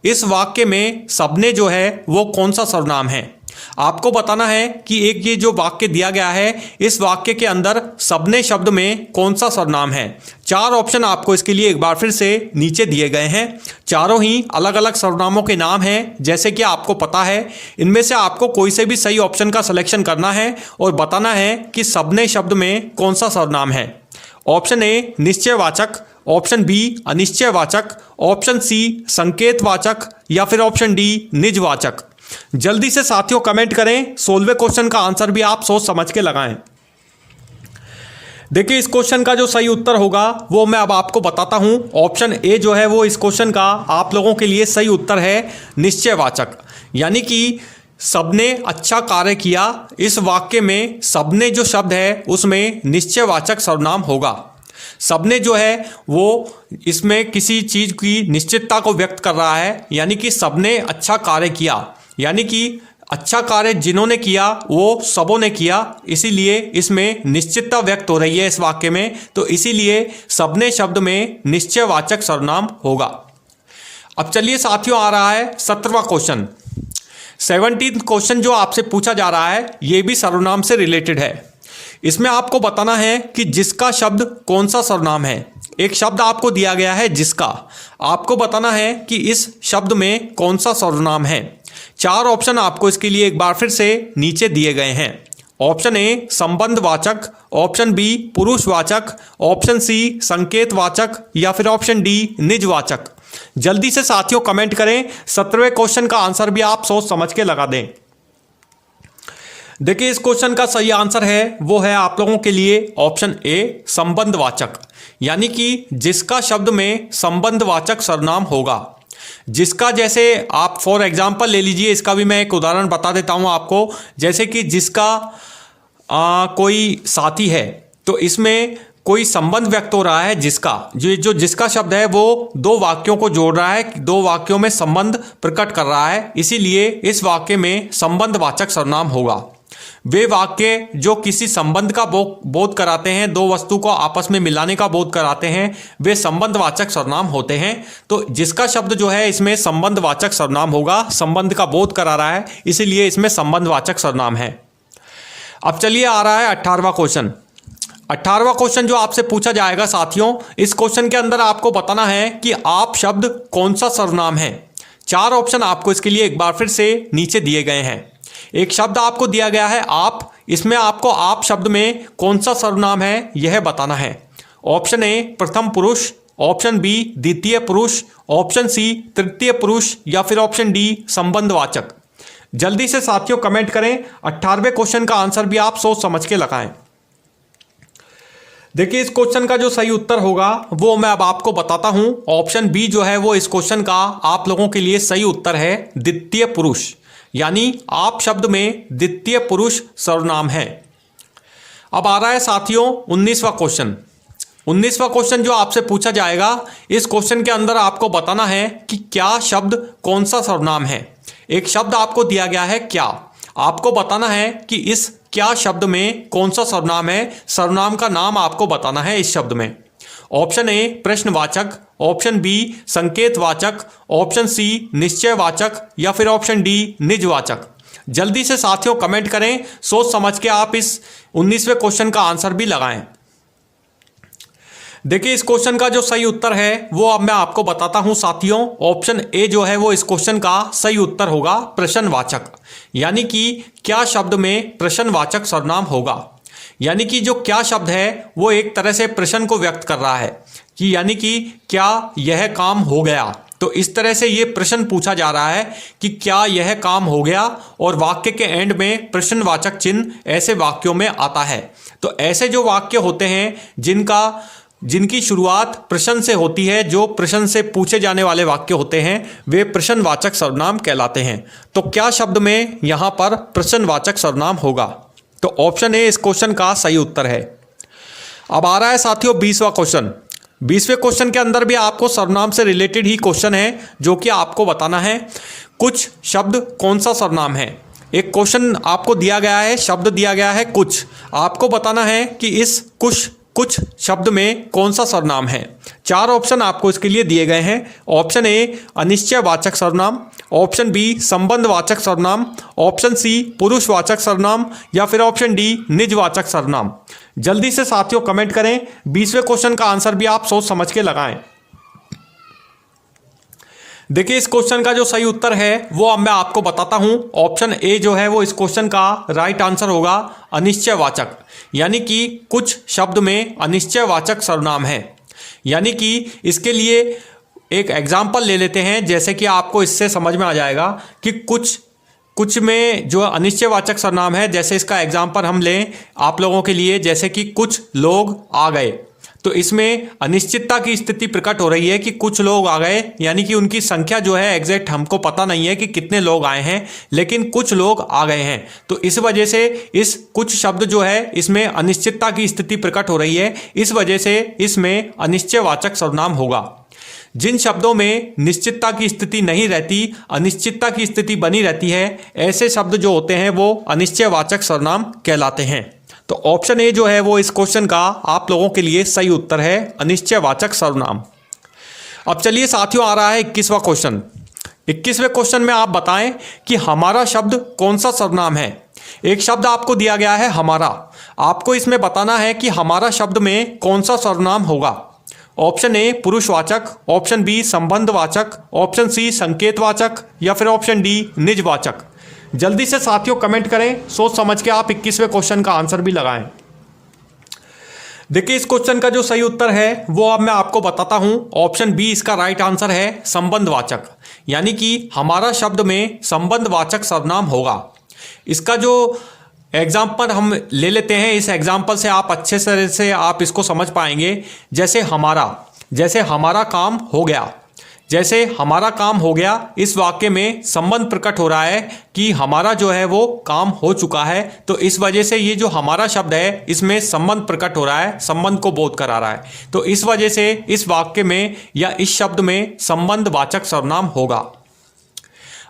इस वाक्य में सबने जो है वो कौन सा सर्वनाम है। आपको बताना है कि एक ये जो वाक्य दिया गया है इस वाक्य के अंदर सबने शब्द में कौन सा सर्वनाम है। 4 ऑप्शन आपको इसके लिए एक बार फिर से नीचे दिए गए हैं। चारों ही अलग अलग सर्वनामों के नाम हैं। जैसे कि आपको पता है, इनमें से आपको कोई से भी सही ऑप्शन का सिलेक्शन करना है और बताना है कि सबने शब्द में कौन सा सर्वनाम है। ऑप्शन ए निश्चयवाचक, ऑप्शन बी अनिश्चयवाचक, ऑप्शन सी संकेतवाचक या फिर ऑप्शन डी निजवाचक। जल्दी से साथियों कमेंट करें। 16वें क्वेश्चन का आंसर भी आप सोच समझ के लगाएं। देखिए इस क्वेश्चन का जो सही उत्तर होगा वो मैं अब आपको बताता हूं। ऑप्शन ए जो है वो इस क्वेश्चन का आप लोगों के लिए सही उत्तर है, निश्चयवाचक। यानी कि सबने अच्छा कार्य किया, इस वाक्य में सबने जो शब्द है उसमें निश्चयवाचक सर्वनाम होगा। सबने जो है वो इसमें किसी चीज की निश्चितता को व्यक्त कर रहा है, यानी कि सबने अच्छा कार्य किया, यानी कि अच्छा कार्य जिन्होंने किया वो सबों ने किया, इसीलिए इसमें निश्चितता व्यक्त हो रही है इस वाक्य में। तो इसीलिए सबने शब्द में निश्चयवाचक सर्वनाम होगा। अब चलिए साथियों, आ रहा है 17वां क्वेश्चन। 17th क्वेश्चन जो आपसे पूछा जा रहा है ये भी सर्वनाम से रिलेटेड है। इसमें आपको बताना है कि जिसका शब्द कौन सा सर्वनाम है। एक शब्द आपको दिया गया है जिसका, आपको बताना है कि इस शब्द में कौन सा सर्वनाम है। 4 ऑप्शन आपको इसके लिए एक बार फिर से नीचे दिए गए हैं। ऑप्शन ए संबंधवाचक, ऑप्शन बी पुरुषवाचक, ऑप्शन सी संकेतवाचक या फिर ऑप्शन डी निजवाचक। जल्दी से साथियों कमेंट करें। 17वें क्वेश्चन का आंसर भी आप सोच समझ के लगा दें। देखिए इस क्वेश्चन का सही आंसर है वो है आप लोगों के लिए ऑप्शन ए संबंधवाचक। यानी कि जिसका शब्द में संबंधवाचक सर्वनाम होगा। जिसका जैसे आप फॉर एग्जाम्पल ले लीजिए, इसका भी मैं एक उदाहरण बता देता हूं आपको। जैसे कि जिसका कोई साथी है, तो इसमें कोई संबंध व्यक्त हो रहा है। जिसका जो जिसका शब्द है वो 2 वाक्यों को जोड़ रहा है, 2 वाक्यों में संबंध प्रकट कर रहा है, इसीलिए इस वाक्य में संबंधवाचक सर्वनाम होगा। वे वाक्य जो किसी संबंध का बोध कराते हैं, 2 वस्तु को आपस में मिलाने का बोध कराते हैं, वे संबंधवाचक सर्वनाम होते हैं। तो जिसका शब्द जो है इसमें संबंधवाचक सर्वनाम होगा, संबंध का बोध करा रहा है, इसीलिए इसमें संबंधवाचक सर्वनाम है। अब चलिए आ रहा है 18वां क्वेश्चन। 18वां क्वेश्चन जो आपसे पूछा जाएगा साथियों, इस क्वेश्चन के अंदर आपको बताना है कि आप शब्द कौन सा सर्वनाम है। 4 ऑप्शन आपको इसके लिए एक बार फिर से नीचे दिए गए हैं। एक शब्द आपको दिया गया है आप, इसमें आपको आप शब्द में कौन सा सर्वनाम है यह बताना है। ऑप्शन ए प्रथम पुरुष, ऑप्शन बी द्वितीय पुरुष, ऑप्शन सी तृतीय पुरुष या फिर ऑप्शन डी संबंधवाचक। जल्दी से साथियों कमेंट करें। 18वें क्वेश्चन का आंसर भी आप सोच समझ के लगाएं। देखिए इस क्वेश्चन का जो सही उत्तर होगा वो मैं अब आपको बताता हूं। ऑप्शन बी जो है वो इस क्वेश्चन का आप लोगों के लिए सही उत्तर है, द्वितीय पुरुष। यानी आप शब्द में द्वितीय पुरुष सर्वनाम है। अब आ रहा है साथियों 19वां क्वेश्चन। 19वां क्वेश्चन जो आपसे पूछा जाएगा, इस क्वेश्चन के अंदर आपको बताना है कि क्या शब्द कौन सा सर्वनाम है। एक शब्द आपको दिया गया है क्या, आपको बताना है कि इस क्या शब्द में कौन सा सर्वनाम है। सर्वनाम का नाम आपको बताना है इस शब्द में। ऑप्शन ए प्रश्नवाचक, ऑप्शन बी संकेतवाचक, ऑप्शन सी निश्चयवाचक या फिर ऑप्शन डी निजवाचक। जल्दी से साथियों कमेंट करें, सोच समझ के आप इस 19वें क्वेश्चन का आंसर भी लगाएं। देखिए इस क्वेश्चन का जो सही उत्तर है वो अब मैं आपको बताता हूं साथियों। ऑप्शन ए जो है वो इस क्वेश्चन का सही उत्तर होगा प्रश्नवाचक, यानी कि क्या शब्द में प्रश्नवाचक सर्वनाम होगा। यानी कि जो क्या शब्द है वो एक तरह से प्रश्न को व्यक्त कर रहा है कि यानी कि क्या यह काम हो गया। तो इस तरह से ये प्रश्न पूछा जा रहा है कि क्या यह काम हो गया, और वाक्य के एंड में प्रश्नवाचक चिन्ह ऐसे वाक्यों में आता है। तो ऐसे जो वाक्य होते हैं जिनकी शुरुआत प्रश्न से होती है, जो प्रश्न से पूछे जाने वाले वाक्य होते हैं, वे प्रश्नवाचक सर्वनाम कहलाते हैं। तो क्या शब्द में यहाँ पर प्रश्नवाचक सर्वनाम होगा। तो ऑप्शन ए इस क्वेश्चन का सही उत्तर है। अब आ रहा है साथियों 20वां क्वेश्चन। 20वें क्वेश्चन के अंदर भी आपको सर्वनाम से रिलेटेड ही क्वेश्चन है, जो कि आपको बताना है कुछ शब्द कौन सा सर्वनाम है। एक क्वेश्चन आपको दिया गया है, शब्द दिया गया है कुछ, आपको बताना है कि इस कुछ शब्द में कौन सा सर्वनाम है। 4 ऑप्शन आपको इसके लिए दिए गए हैं। ऑप्शन ए अनिश्चयवाचक सर्वनाम, ऑप्शन बी संबंधवाचक सर्वनाम, ऑप्शन सी पुरुषवाचक सर्वनाम या फिर ऑप्शन डी निजवाचक सर्वनाम। जल्दी से साथियों कमेंट करें, 20वें क्वेश्चन का आंसर भी आप सोच समझ के लगाएं। देखिए इस क्वेश्चन का जो सही उत्तर है वो अब मैं आपको बताता हूं। ऑप्शन ए जो है वो इस क्वेश्चन का राइट आंसर होगा अनिश्चयवाचक, यानी कि कुछ शब्द में अनिश्चयवाचक सर्वनाम है। यानी कि इसके लिए एक एग्जाम्पल ले लेते हैं, जैसे कि आपको इससे समझ में आ जाएगा कि कुछ में जो अनिश्चयवाचक सर्वनाम है, जैसे इसका एग्जाम्पल हम लें आप लोगों के लिए, जैसे कि कुछ लोग आ गए। तो इसमें अनिश्चितता की स्थिति प्रकट हो रही है कि कुछ लोग आ गए, यानी कि उनकी संख्या जो है एग्जैक्ट हमको पता नहीं है कि कितने लोग आए हैं, लेकिन कुछ लोग आ गए हैं। तो इस वजह से इस कुछ शब्द जो है इसमें अनिश्चितता की स्थिति प्रकट हो रही है, इस वजह से इसमें अनिश्चयवाचक सर्वनाम होगा। जिन शब्दों में निश्चितता की स्थिति नहीं रहती, अनिश्चितता की स्थिति बनी रहती है, ऐसे शब्द जो होते हैं वो अनिश्चयवाचक सर्वनाम कहलाते हैं। तो ऑप्शन ए जो है वो इस क्वेश्चन का आप लोगों के लिए सही उत्तर है, अनिश्चयवाचक सर्वनाम। अब चलिए साथियों आ रहा है 21वां क्वेश्चन। 21वें क्वेश्चन में आप बताएं कि हमारा शब्द कौन सा सर्वनाम है। एक शब्द आपको दिया गया है हमारा, आपको इसमें बताना है कि हमारा शब्द में कौन सा सर्वनाम होगा। ऑप्शन ए पुरुषवाचक, ऑप्शन बी संबंधवाचक, ऑप्शन सी संकेतवाचक या फिर ऑप्शन डी निजवाचक। जल्दी से साथियों कमेंट करें, सोच समझ के आप 21वें क्वेश्चन का आंसर भी लगाएं। देखिए इस क्वेश्चन का जो सही उत्तर है वो अब मैं आपको बताता हूं। ऑप्शन बी इसका राइट आंसर है संबंधवाचक, यानी कि हमारा शब्द में संबंधवाचक सर्वनाम होगा। इसका जो एग्जाम्पल हम ले लेते हैं, इस एग्जाम्पल से आप अच्छे तरह से आप इसको समझ पाएंगे। जैसे हमारा काम हो गया, जैसे हमारा काम हो गया, इस वाक्य में संबंध प्रकट हो रहा है कि हमारा जो है वो काम हो चुका है। तो इस वजह से ये जो हमारा शब्द है इसमें संबंध प्रकट हो रहा है, संबंध को बोध करा रहा है। तो इस वजह से इस वाक्य में या इस शब्द में संबंधवाचक सर्वनाम होगा।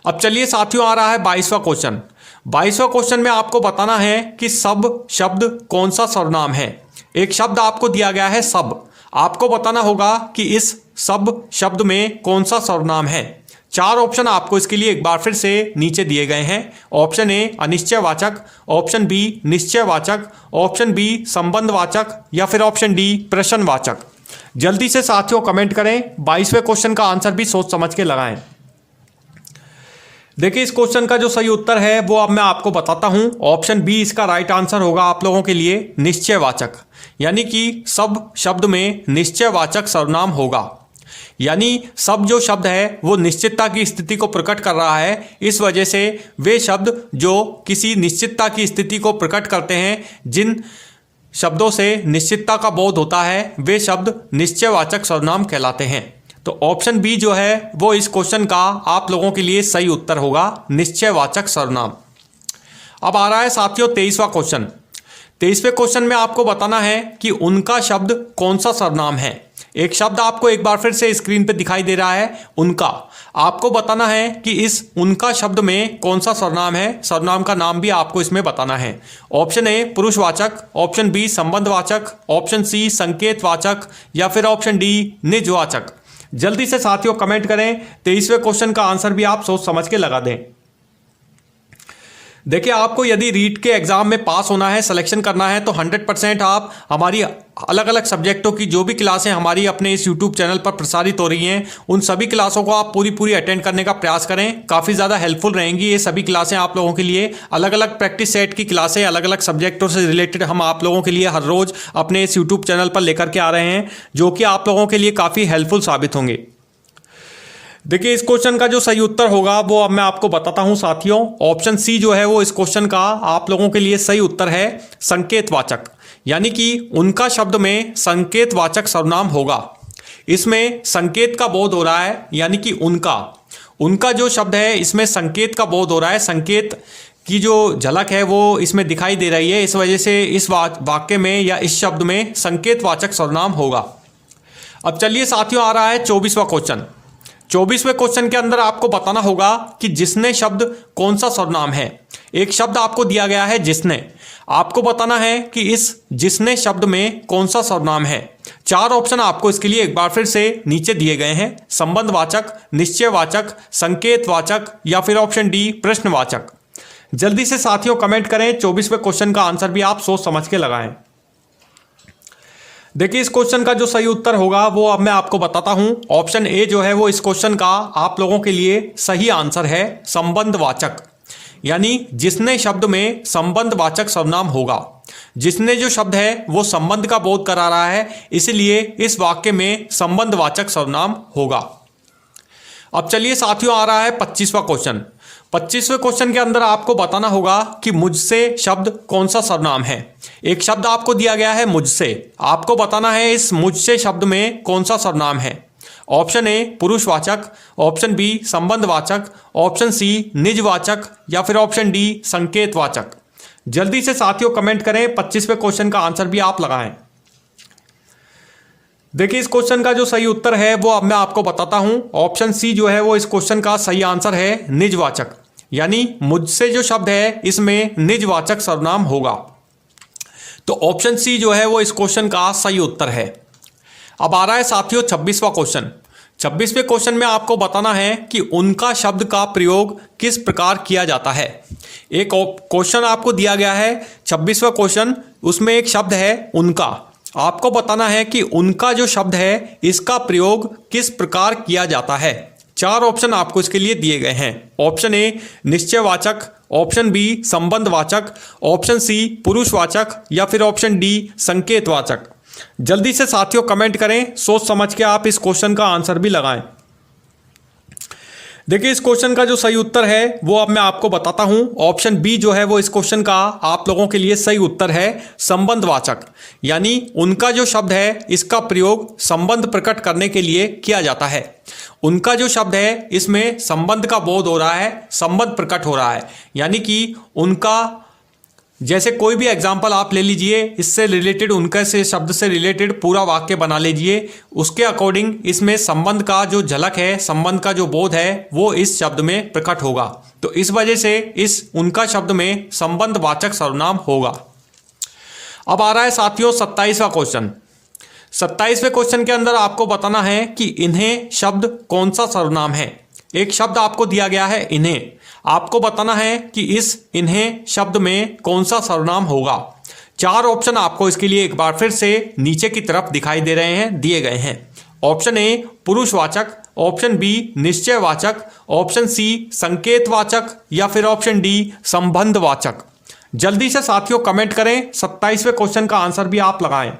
अब चलिए साथियों आ रहा है 22वां क्वेश्चन। 22वां क्वेश्चन में आपको बताना है कि सब शब्द कौन सा सर्वनाम है। एक शब्द आपको दिया गया है सब, आपको बताना होगा कि इस सब शब्द में कौन सा सर्वनाम है। 4 ऑप्शन आपको इसके लिए एक बार फिर से नीचे दिए गए हैं। ऑप्शन ए अनिश्चयवाचक, ऑप्शन बी निश्चयवाचक, ऑप्शन बी संबंधवाचक या फिर ऑप्शन डी प्रश्नवाचक। जल्दी से साथियों कमेंट करें, 22वें क्वेश्चन का आंसर भी सोच समझ के लगाएं। देखिए इस क्वेश्चन का जो सही उत्तर है वो अब मैं आपको बताता हूं। ऑप्शन बी इसका राइट आंसर होगा आप लोगों के लिए निश्चयवाचक, यानी कि सब शब्द में निश्चयवाचक सर्वनाम होगा। यानी सब जो शब्द है वो निश्चितता की स्थिति को प्रकट कर रहा है, इस वजह से वे शब्द जो किसी निश्चितता की स्थिति को प्रकट करते हैं, जिन शब्दों से निश्चितता का बोध होता है, वे शब्द निश्चयवाचक सर्वनाम कहलाते हैं। तो ऑप्शन बी जो है वो इस क्वेश्चन का आप लोगों के लिए सही उत्तर होगा, निश्चयवाचक सर्वनाम। अब आ रहा है साथियों 23वां क्वेश्चन। 23वें क्वेश्चन में आपको बताना है कि उनका शब्द कौन सा सर्वनाम है। एक शब्द आपको एक बार फिर से स्क्रीन पे दिखाई दे रहा है, उनका। आपको बताना है कि इस उनका शब्द में कौन सा सर्वनाम है, सर्वनाम का नाम भी आपको इसमें बताना है। ऑप्शन ए पुरुषवाचक, ऑप्शन बी संबंधवाचक, ऑप्शन सी संकेतवाचक या फिर ऑप्शन डी निजवाचक। जल्दी से साथियों कमेंट करें, 23वें क्वेश्चन का आंसर भी आप सोच समझ के लगा दें। देखिए, आपको यदि रीट के एग्जाम में पास होना है, सिलेक्शन करना है, तो 100% आप हमारी अलग अलग सब्जेक्टों की जो भी क्लासें हमारी अपने इस यूट्यूब चैनल पर प्रसारित हो रही हैं, उन सभी क्लासों को आप पूरी अटेंड करने का प्रयास करें। काफ़ी ज़्यादा हेल्पफुल रहेंगी ये सभी क्लासें आप लोगों के लिए। अलग अलग प्रैक्टिस सेट की क्लासें अलग अलग सब्जेक्टों से रिलेटेड हम आप लोगों के लिए हर रोज़ अपने इस यूट्यूब चैनल पर लेकर के आ रहे हैं, जो कि आप लोगों के लिए काफ़ी हेल्पफुल साबित होंगे। देखिए, इस क्वेश्चन का जो सही उत्तर होगा वो अब मैं आपको बताता हूं साथियों। ऑप्शन सी जो है वो इस क्वेश्चन का आप लोगों के लिए सही उत्तर है, संकेतवाचक। यानी कि उनका शब्द में संकेतवाचक सर्वनाम होगा। इसमें संकेत का बोध हो रहा है, यानी कि उनका जो शब्द है इसमें संकेत का बोध हो रहा है। संकेत की जो झलक है वो इसमें दिखाई दे रही है। इस वजह से इस वाक्य में या इस शब्द में संकेतवाचक सर्वनाम होगा। अब चलिए साथियों, आ रहा है 24वां क्वेश्चन। 24वें क्वेश्चन के अंदर आपको बताना होगा कि जिसने शब्द कौन सा सर्वनाम है। एक शब्द आपको दिया गया है जिसने। आपको बताना है कि इस जिसने शब्द में कौन सा सर्वनाम है। 4 ऑप्शन आपको इसके लिए एक बार फिर से नीचे दिए गए हैं, संबंधवाचक, निश्चयवाचक, संकेतवाचक या फिर ऑप्शन डी प्रश्नवाचक। जल्दी से साथियों कमेंट करें, 24वें क्वेश्चन का आंसर भी आप सोच समझ के लगाएं। देखिए, इस क्वेश्चन का जो सही उत्तर होगा वो अब मैं आपको बताता हूं। ऑप्शन ए जो है वो इस क्वेश्चन का आप लोगों के लिए सही आंसर है, संबंधवाचक। यानी जिसने शब्द में संबंधवाचक सर्वनाम होगा। जिसने जो शब्द है वो संबंध का बोध करा रहा है, इसलिए इस वाक्य में संबंधवाचक सर्वनाम होगा। अब चलिए साथियों, आ रहा है 25वां क्वेश्चन। 25वें क्वेश्चन के अंदर आपको बताना होगा कि मुझसे शब्द कौन सा सर्वनाम है। एक शब्द आपको दिया गया है मुझसे। आपको बताना है इस मुझसे शब्द में कौन सा सर्वनाम है। ऑप्शन ए पुरुषवाचक, ऑप्शन बी संबंधवाचक, ऑप्शन सी निजवाचक या फिर ऑप्शन डी संकेतवाचक। जल्दी से साथियों कमेंट करें, 25वें क्वेश्चन का आंसर भी आप लगाएं। देखिए, इस क्वेश्चन का जो सही उत्तर है वो अब मैं आपको बताता हूं। ऑप्शन सी जो है वो इस क्वेश्चन का सही आंसर है, निजवाचक। यानी मुझसे जो शब्द है इसमें निजवाचक सर्वनाम होगा। तो ऑप्शन सी जो है वो इस क्वेश्चन का सही उत्तर है। अब आ रहा है साथियों 26वां क्वेश्चन। 26वें क्वेश्चन में आपको बताना है कि उनका शब्द का प्रयोग किस प्रकार किया जाता है। एक क्वेश्चन आपको दिया गया है 26वां क्वेश्चन, उसमें एक शब्द है उनका। आपको बताना है कि उनका जो शब्द है इसका प्रयोग किस प्रकार किया जाता है। 4 ऑप्शन आपको इसके लिए दिए गए हैं। ऑप्शन ए निश्चयवाचक, ऑप्शन बी संबंधवाचक, ऑप्शन सी पुरुषवाचक या फिर ऑप्शन डी संकेतवाचक। जल्दी से साथियों कमेंट करें, सोच समझ के आप इस क्वेश्चन का आंसर भी लगाएं। देखिए, इस क्वेश्चन का जो सही उत्तर है वो अब मैं आपको बताता हूं। ऑप्शन बी जो है वो इस क्वेश्चन का आप लोगों के लिए सही उत्तर है, संबंधवाचक। यानी उनका जो शब्द है इसका प्रयोग संबंध प्रकट करने के लिए किया जाता है। उनका जो शब्द है इसमें संबंध का बोध हो रहा है, संबंध प्रकट हो रहा है। यानी कि उनका, जैसे कोई भी एग्जाम्पल आप ले लीजिए, इससे रिलेटेड, उनका से शब्द से रिलेटेड पूरा वाक्य बना लीजिए। उसके अकॉर्डिंग इसमें संबंध का जो झलक है, संबंध का जो बोध है वो इस शब्द में प्रकट होगा। तो इस वजह से इस उनका शब्द में संबंधवाचक सर्वनाम होगा। अब आ रहा है साथियों 27वां क्वेश्चन। 27वें क्वेश्चन के अंदर आपको बताना है कि इन्हें शब्द कौन सा सर्वनाम है। एक शब्द आपको दिया गया है इन्हें। आपको बताना है कि इस इन्हें शब्द में कौन सा सर्वनाम होगा। 4 ऑप्शन आपको इसके लिए एक बार फिर से नीचे की तरफ दिखाई दे रहे हैं, दिए गए हैं। ऑप्शन ए पुरुषवाचक, ऑप्शन बी निश्चयवाचक, ऑप्शन सी संकेतवाचक या फिर ऑप्शन डी संबंधवाचक। जल्दी से साथियों कमेंट करें, 27वें क्वेश्चन का आंसर भी आप लगाएं।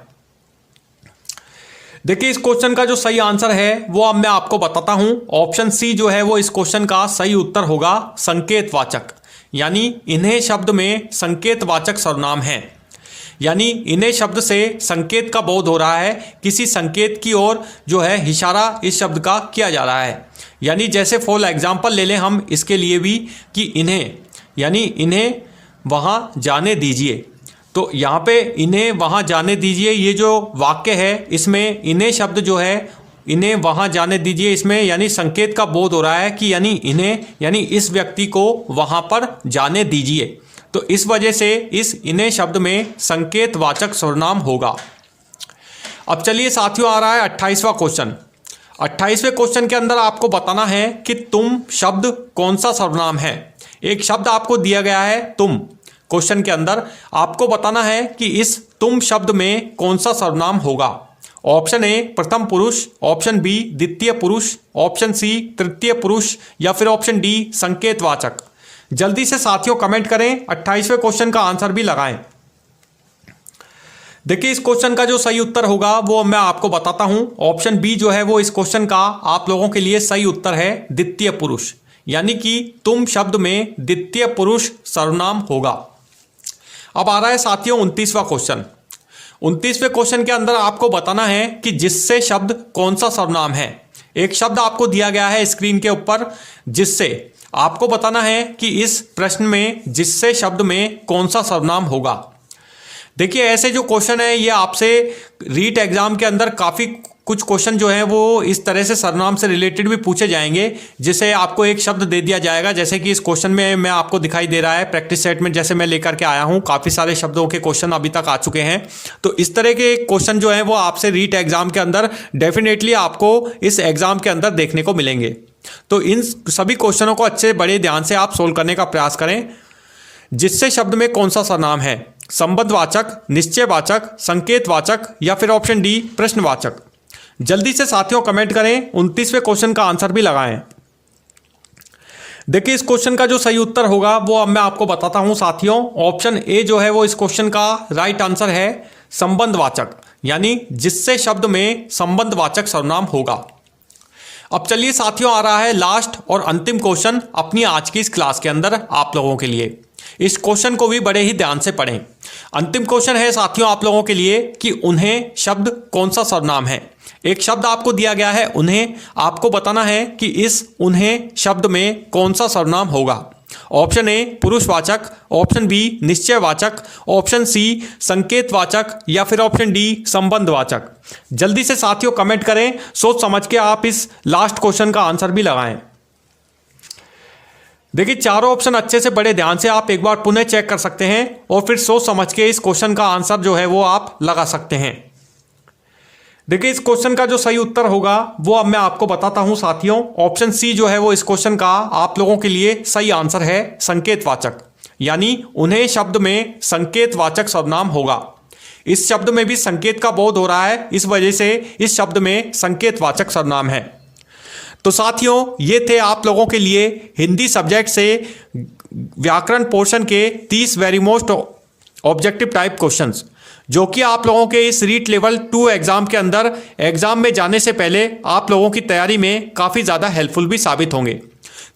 देखिए, इस क्वेश्चन का जो सही आंसर है वो अब मैं आपको बताता हूं। ऑप्शन सी जो है वो इस क्वेश्चन का सही उत्तर होगा, संकेतवाचक। यानी इन्हें शब्द में संकेतवाचक सर्वनाम है। यानी इन्हें शब्द से संकेत का बोध हो रहा है, किसी संकेत की ओर जो है इशारा इस शब्द का किया जा रहा है। यानी जैसे फॉर एग्जाम्पल ले लें हम इसके लिए भी कि इन्हें, यानी इन्हें वहाँ जाने दीजिए। तो यहाँ पे इन्हें वहाँ जाने दीजिए, ये जो वाक्य है इसमें इन्हें शब्द जो है इन्हें वहाँ जाने दीजिए, इसमें यानी संकेत का बोध हो रहा है कि यानी इन्हें, यानी इस व्यक्ति को वहाँ पर जाने दीजिए। तो इस वजह से इस इन्हें शब्द में संकेतवाचक सर्वनाम होगा। अब चलिए साथियों, आ रहा है 28वां क्वेश्चन। 28वें क्वेश्चन के अंदर आपको बताना है कि तुम शब्द कौन सा सर्वनाम है। एक शब्द आपको दिया गया है तुम, क्वेश्चन के अंदर आपको बताना है कि इस तुम शब्द में कौन सा सर्वनाम होगा। ऑप्शन ए प्रथम पुरुष, ऑप्शन बी द्वितीय पुरुष, ऑप्शन सी तृतीय पुरुष या फिर ऑप्शन डी संकेतवाचक। जल्दी से साथियों कमेंट करें, 28वें क्वेश्चन का आंसर भी लगाएं। देखिए इस क्वेश्चन का जो सही उत्तर होगा वो मैं आपको बताता हूं। ऑप्शन बी जो है वो इस क्वेश्चन का आप लोगों के लिए सही उत्तर है, द्वितीय पुरुष, यानी कि तुम शब्द में द्वितीय पुरुष सर्वनाम होगा। अब आ रहा है साथियों 29वां क्वेश्चन। 29वें क्वेश्चन के अंदर आपको बताना है कि जिससे शब्द कौन सा सर्वनाम है। एक शब्द आपको दिया गया है स्क्रीन के ऊपर, जिससे आपको बताना है कि इस प्रश्न में जिससे शब्द में कौन सा सर्वनाम होगा। देखिए ऐसे जो क्वेश्चन है ये आपसे रीट एग्जाम के अंदर काफ़ी कुछ क्वेश्चन जो है वो इस तरह से सर्वनाम से रिलेटेड भी पूछे जाएंगे, जिसे आपको एक शब्द दे दिया जाएगा। जैसे कि इस क्वेश्चन में मैं आपको दिखाई दे रहा है प्रैक्टिस सेट में, जैसे मैं लेकर के आया हूँ, काफ़ी सारे शब्दों के क्वेश्चन अभी तक आ चुके हैं। तो इस तरह के क्वेश्चन जो है वो आपसे रीट एग्जाम के अंदर डेफिनेटली आपको इस एग्जाम के अंदर देखने को मिलेंगे। तो इन सभी क्वेश्चनों को अच्छे बड़े ध्यान से आप सोल्व करने का प्रयास करें। जिससे शब्द में कौन सा सर्वनाम है, संबंधवाचक, निश्चयवाचक, संकेतवाचक या फिर ऑप्शन डी प्रश्नवाचक। जल्दी से साथियों कमेंट करें, 29वें क्वेश्चन का आंसर भी लगाएं। देखिए इस क्वेश्चन का जो सही उत्तर होगा वो अब मैं आपको बताता हूं साथियों। ऑप्शन ए जो है वो इस क्वेश्चन का राइट आंसर है, संबंधवाचक, यानी जिससे शब्द में संबंधवाचक सर्वनाम होगा। अब चलिए साथियों, आ रहा है लास्ट और अंतिम क्वेश्चन अपनी आज की इस क्लास के अंदर आप लोगों के लिए। इस क्वेश्चन को भी बड़े ही ध्यान से पढ़ें। अंतिम क्वेश्चन है साथियों आप लोगों के लिए कि उन्हें शब्द कौन सा सर्वनाम है। एक शब्द आपको दिया गया है उन्हें, आपको बताना है कि इस उन्हें शब्द में कौन सा सर्वनाम होगा। ऑप्शन ए पुरुषवाचक, ऑप्शन बी निश्चयवाचक, ऑप्शन सी संकेतवाचक या फिर ऑप्शन डी संबंधवाचक। जल्दी से साथियों कमेंट करें, सोच समझ के आप इस लास्ट क्वेश्चन का आंसर भी लगाएं। देखिए चारों ऑप्शन अच्छे से बड़े ध्यान से आप एक बार पुनः चेक कर सकते हैं और फिर सोच समझ के इस क्वेश्चन का आंसर जो है वो आप लगा सकते हैं। देखिए इस क्वेश्चन का जो सही उत्तर होगा वो अब मैं आपको बताता हूं साथियों। ऑप्शन सी जो है वो इस क्वेश्चन का आप लोगों के लिए सही आंसर है, संकेतवाचक, यानी उन्हें शब्द में संकेतवाचक सर्वनाम होगा। इस शब्द में भी संकेत का बोध हो रहा है, इस वजह से इस शब्द में संकेतवाचक सर्वनाम है। तो साथियों ये थे आप लोगों के लिए हिंदी सब्जेक्ट से व्याकरण पोर्शन के 30 very most objective type questions, जो कि आप लोगों के इस रीट लेवल 2 एग्जाम के अंदर एग्जाम में जाने से पहले आप लोगों की तैयारी में काफ़ी ज़्यादा हेल्पफुल भी साबित होंगे।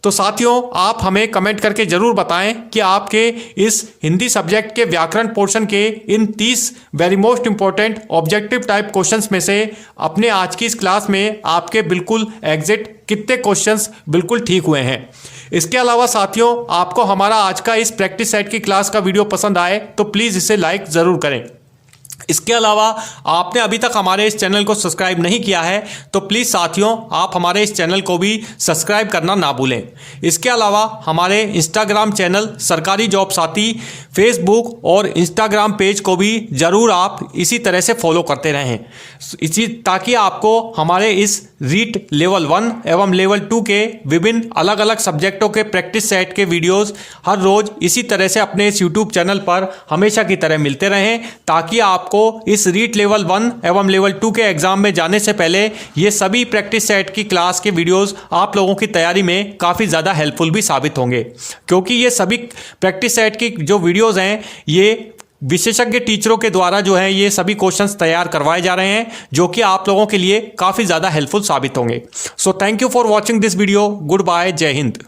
तो साथियों आप हमें कमेंट करके ज़रूर बताएं कि आपके इस हिंदी सब्जेक्ट के व्याकरण पोर्शन के इन 30 very most important objective type questions में से अपने आज की इस क्लास में आपके बिल्कुल एग्जिट कितने क्वेश्चंस बिल्कुल ठीक हुए हैं। इसके अलावा साथियों आपको हमारा आज का इस प्रैक्टिस सेट की क्लास का वीडियो पसंद आए तो प्लीज़ इसे लाइक ज़रूर करें। इसके अलावा आपने अभी तक हमारे इस चैनल को सब्सक्राइब नहीं किया है तो प्लीज़ साथियों आप हमारे इस चैनल को भी सब्सक्राइब करना ना भूलें। इसके अलावा हमारे इंस्टाग्राम चैनल सरकारी जॉब साथी, फेसबुक और इंस्टाग्राम पेज को भी ज़रूर आप इसी तरह से फॉलो करते रहें, ताकि आपको हमारे इस रीट लेवल 1 एवं लेवल 2 के विभिन्न अलग अलग सब्जेक्टों के प्रैक्टिस सेट के वीडियोस हर रोज़ इसी तरह से अपने इस यूट्यूब चैनल पर हमेशा की तरह मिलते रहें, ताकि आपको इस रीट लेवल 1 एवं लेवल 2 के एग्जाम में जाने से पहले ये सभी प्रैक्टिस सेट की क्लास के वीडियोस आप लोगों की तैयारी में काफ़ी ज़्यादा हेल्पफुल भी साबित होंगे, क्योंकि ये सभी प्रैक्टिस सेट की जो वीडियोस हैं ये विशेषज्ञ टीचरों के द्वारा जो है ये सभी क्वेश्चंस तैयार करवाए जा रहे हैं, जो कि आप लोगों के लिए काफ़ी ज़्यादा हेल्पफुल साबित होंगे। So thank you for watching this video. Good bye, जय हिंद।